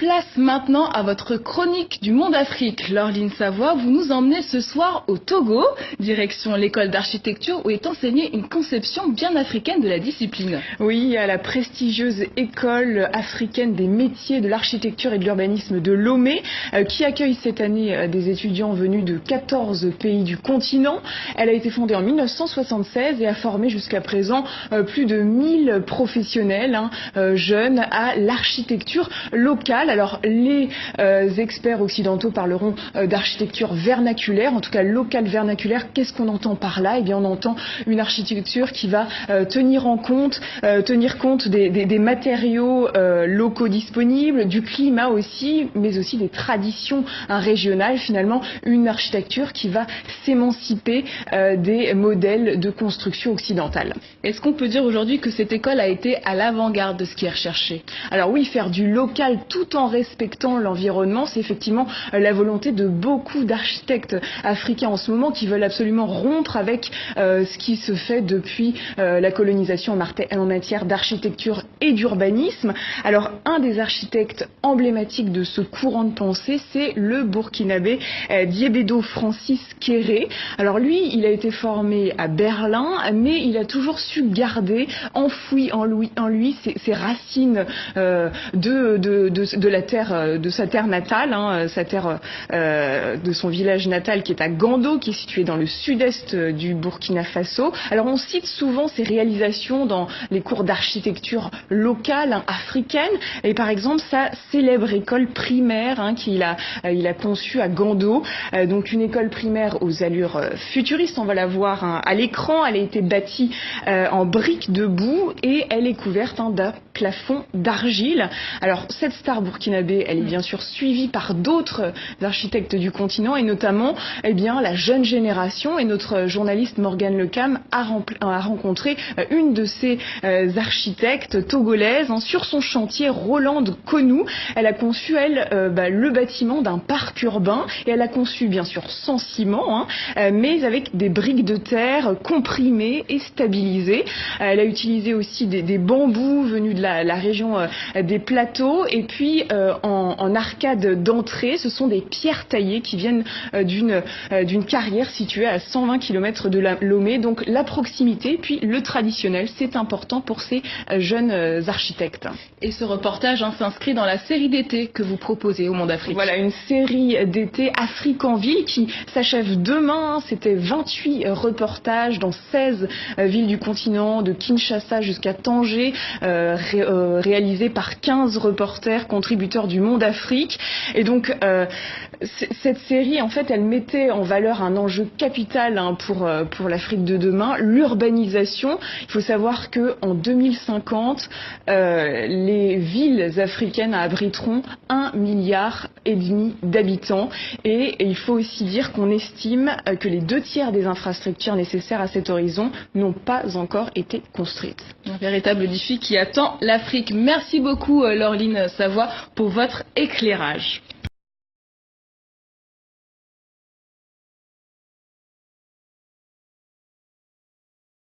Place maintenant à votre chronique du Monde Afrique. Laureline Savoie, vous nous emmenez ce soir au Togo, direction l'école d'architecture où est enseignée une conception bien africaine de la discipline. Oui, à la prestigieuse école africaine des métiers de l'architecture et de l'urbanisme de Lomé, qui accueille cette année des étudiants venus de 14 pays du continent. Elle a été fondée en 1976 et a formé jusqu'à présent plus de 1000 professionnels jeunes à l'architecture locale. Alors les experts occidentaux parleront d'architecture vernaculaire, en tout cas locale vernaculaire. Qu'est-ce qu'on entend par là? Eh bien on entend une architecture qui va tenir compte des matériaux locaux disponibles, du climat aussi, mais aussi des traditions régionales. Finalement, une architecture qui va s'émanciper des modèles de construction occidentale. Est-ce qu'on peut dire aujourd'hui que cette école a été à l'avant-garde de ce qui est recherché? Alors oui, faire du local tout en respectant l'environnement, c'est effectivement la volonté de beaucoup d'architectes africains en ce moment qui veulent absolument rompre avec ce qui se fait depuis la colonisation en matière d'architecture et d'urbanisme. Alors un des architectes emblématiques de ce courant de pensée, c'est le Burkinabé Diébedo Francis Kéré. Alors lui, il a été formé à Berlin, mais il a toujours su garder enfoui en lui ses racines de la terre, de sa terre natale, de son village natal qui est à Gando, qui est situé dans le sud-est du Burkina Faso. Alors on cite souvent ses réalisations dans les cours d'architecture locale africaine, et par exemple sa célèbre école primaire qu'il a conçue à Gando, donc une école primaire aux allures futuristes. On va la voir à l'écran. Elle a été bâtie en briques de boue et elle est couverte d'un plafond d'argile. Alors cette star burkinabé, elle est bien sûr suivie par d'autres architectes du continent et notamment la jeune génération, et notre journaliste Morgane Lecam a rencontré une de ces architectes togolaises sur son chantier Rolande Konou. Elle a conçu le bâtiment d'un parc urbain et elle a conçu bien sûr sans ciment mais avec des briques de terre comprimées et stabilisées. Elle a utilisé aussi des bambous venus de la région des plateaux, et puis en arcade d'entrée, ce sont des pierres taillées qui viennent d'une carrière située à 120 km de Lomé. Donc la proximité, puis le traditionnel, c'est important pour ces jeunes architectes. Et ce reportage s'inscrit dans la série d'été que vous proposez au Monde Afrique. Voilà, une série d'été Afrique en ville qui s'achève demain. C'était 28 reportages dans 16 villes du continent, de Kinshasa jusqu'à Tanger, réalisés par 15 reporters contributeurs du Monde Afrique. Et donc cette série, en fait, elle mettait en valeur un enjeu capital pour l'Afrique de demain, l'urbanisation. Il faut savoir que en 2050, les villes africaines abriteront 1,5 milliard d'habitants, et il faut aussi dire qu'on estime que les 2/3 des infrastructures nécessaires à cet horizon n'ont pas encore été construites. Un véritable défi qui attend l'Afrique. Merci beaucoup Laureline Savoie pour votre éclairage.